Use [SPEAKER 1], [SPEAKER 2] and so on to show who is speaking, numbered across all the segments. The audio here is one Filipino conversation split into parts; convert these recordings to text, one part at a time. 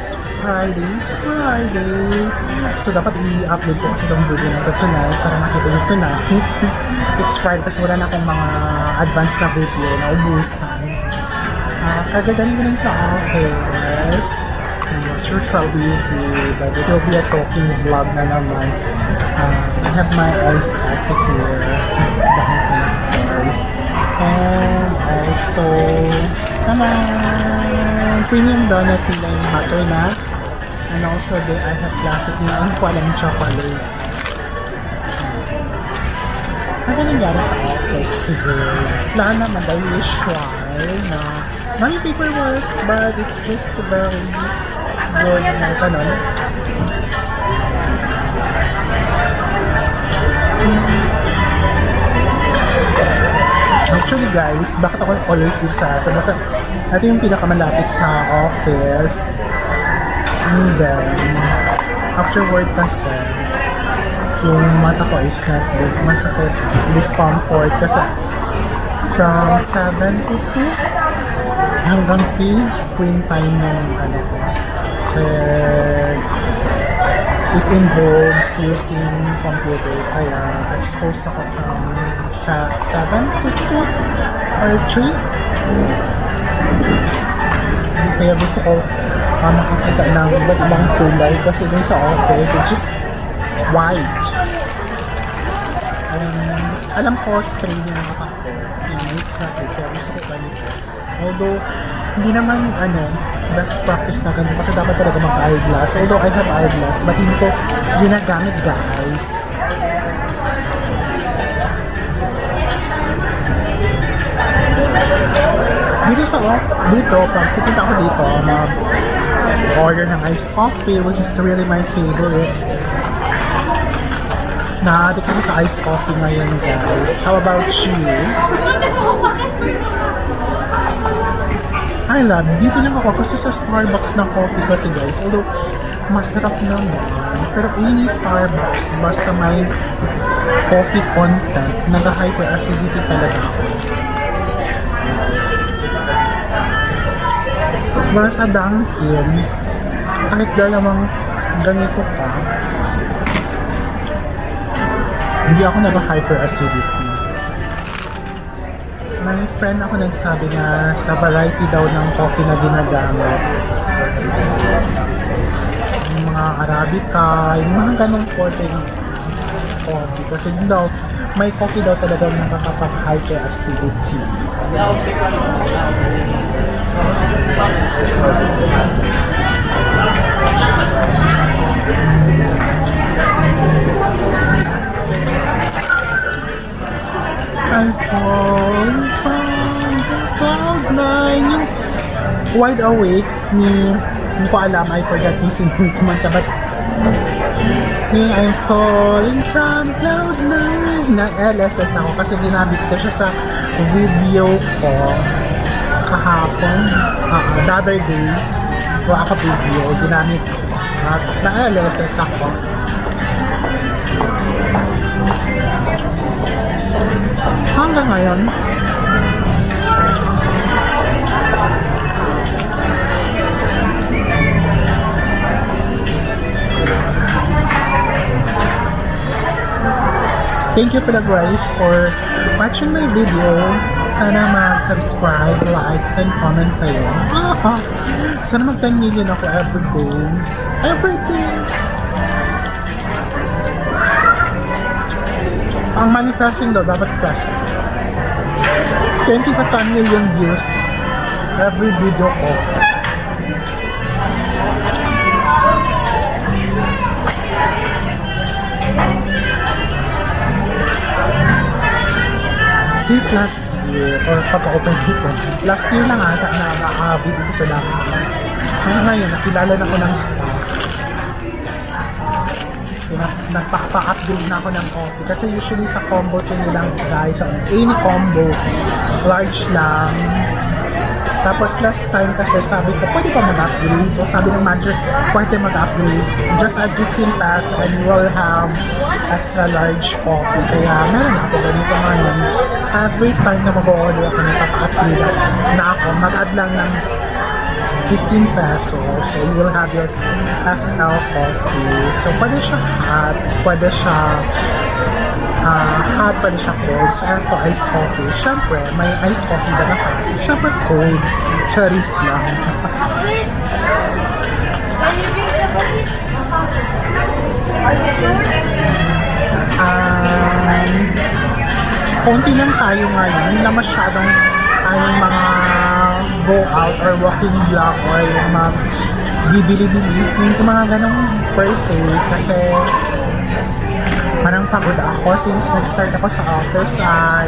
[SPEAKER 1] It's Friday. So, dapat i-upload ko kasi itong video na ito tonight para makita nyo tonight. It's Friday kasi wala na akong mga advanced na video na ubusan. Kagagaling ko lang sa office. As usual, busy, but it will be a talking vlog na naman. I have my ice coffee here. And also, premium donut nila yung butternut. And also, I have classic na ang walang chocolate. Ano nangyari sa office today? Wala naman the usual na many paperwork, but it's just very good na ganun. Actually guys, bakit ako always dito sa basta ito yung pinakamalapit sa office. And then, after work kasi, yung mata ko is not good. Masakit, discomfort kasi from 7 to 2 hanggang 3 screen time yung ano ko. So, it involves using computer. Kaya exposed ako from 7 to 2 or 3. Kaya gusto ko makakita ng iba't ibang kulay kasi dun sa office, it's just white. Alam ko, stray din ang mata ko. It's not it. Kaya gusto ko ganito. Although, hindi naman, best practice na ganito kasi dapat talaga mag-eyeglass. Although I have eyeglass, but hindi ko ginagamit, guys. Dito, pag pupunta ako dito, order ng iced coffee, which is really my favorite. Na-addict ako sa iced coffee ngayon, guys. How about you? I love, dito lang ako kasi sa Starbucks na coffee kasi, guys. Although, masarap naman. Pero ini Starbucks, basta may coffee content, nag-hyperacidity talaga ako. Wala sa Dunkin, kahit dalawang ganito pa, hindi ako nag-hyperacidity. May friend ako nagsabi na sa variety daw ng coffee na ginagamit. Yung mga Arabica, yung mga ganong forte ng coffee. Kasi daw, may coffee daw talaga nakakapag-hyperacidity. I'm falling from the cloud nine. Yung Wide Awake ni, hindi ko alam, I forgot yung sinong kumanta, but yung I'm falling from cloud nine na LSS ako kasi ginamit ko siya sa video ko kahapon, the other day, wala ka video, ginamit at na LSS ako. Hanggang ngayon, thank you pala guys for watching my video. Sana mag-subscribe, likes, and comment kayo. Sana mag-10 million ako every day. Ang manifesting daw dapat press 20 ka 10 million views every video ko. Since last year, or pagka-open dito, last year lang ata na naka-video dito sa dami. Ngayon, nakilala na ko ng staff. Nagpa-upgrade na ako ng coffee. Kasi usually sa combo to nilang guys, any combo, large lang. Tapos last time kasi sabi ko, pwede pa mag-upgrade. So sabi ng manager, pwede mag-upgrade. Just add 15 pesos and you will have extra large coffee. Kaya meron ako ganito ngayon. Every time na mag-order ako, napaka-upgrade na ako. Mag-add lang ng 15 pesos. So, you will have your XL coffee. So, pwede siya hot, pwede siya hot, pwede siya cold. So, ito, iced coffee. Siyempre, may iced coffee ba na hot? Siyempre, cold. Charis lang. Konti lang tayo ngayon. Hindi na masyadong tayong mga go out or walking vlog or yung mga bibili-bili. Hindi ko mga ganong per se kasi parang pagod ako since nag-start ako sa office. I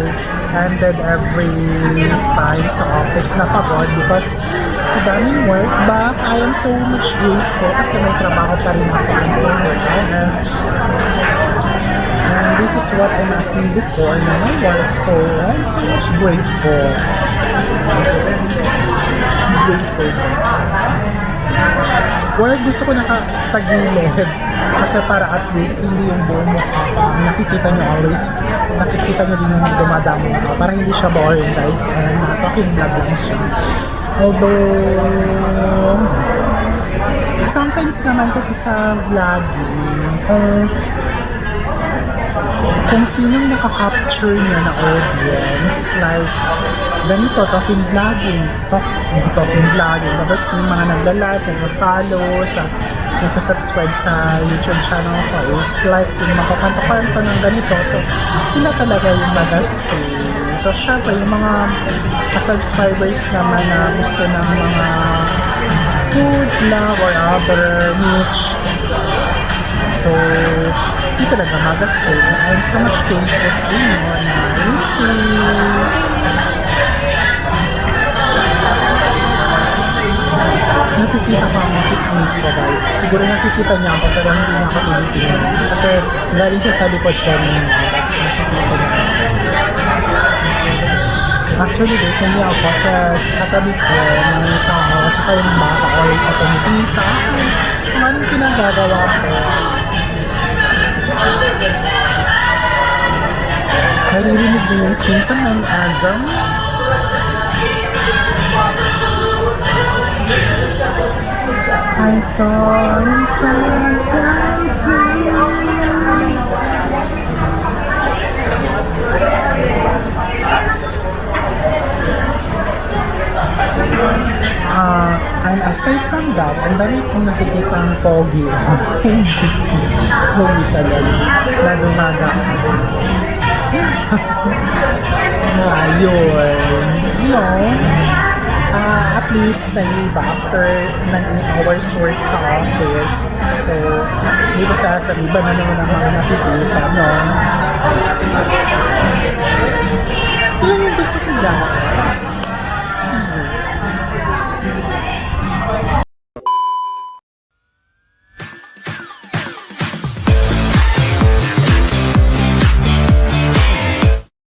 [SPEAKER 1] ended every time sa office na pagod because sa daming work, but I am so much grateful kasi may trabaho pa rin ako and this is what I'm asking before na my work, so I'm so much grateful. Well, gusto ko nakatagilid kasi para at least hindi yung buong mukha ko. Nakikita nyo always, nakikita nyo din yung dumadami na para hindi siya boring guys and talking vlog lang siya. Although sometimes naman kasi sa vlogging kung sinong nakaka-capture niya na audience, like ganito, talking vlogging, tapos yung mga nagla-like, nag-follow, nagsasubscribe sa YouTube channel ko, is like yung makakanta-kanta ng ganito, so sila talaga yung mag-stay. So syempre, yung mga subscribers naman na gusto ng mga food vlog or other niche, so hindi talaga mag-stay. I'm so much thankful sa inyo na you stay. Nakikita ko ang office-mate ko guys. Siguro nakikita niya ako pero hindi niya ako tinitingnan. Kasi galing siya sa likod kanina. Nakikita niya. Actually guys, hindi ako sa katabi ko may tao at saka yung baka always sa tumitingin sa akin. Kung anong pinagagawa ko. Naririnig mo yung chinsan ng azam. I fall in front of and aside from that, ang dami kong nakikita ang pogi. Pogi talaga. Na dumaga. Ayun. No. At least naiba after ng 8 hours work sa office. So, hindi ko sasabi ba na naman ang mga nakikita, no? Yan yung gusto ko guys.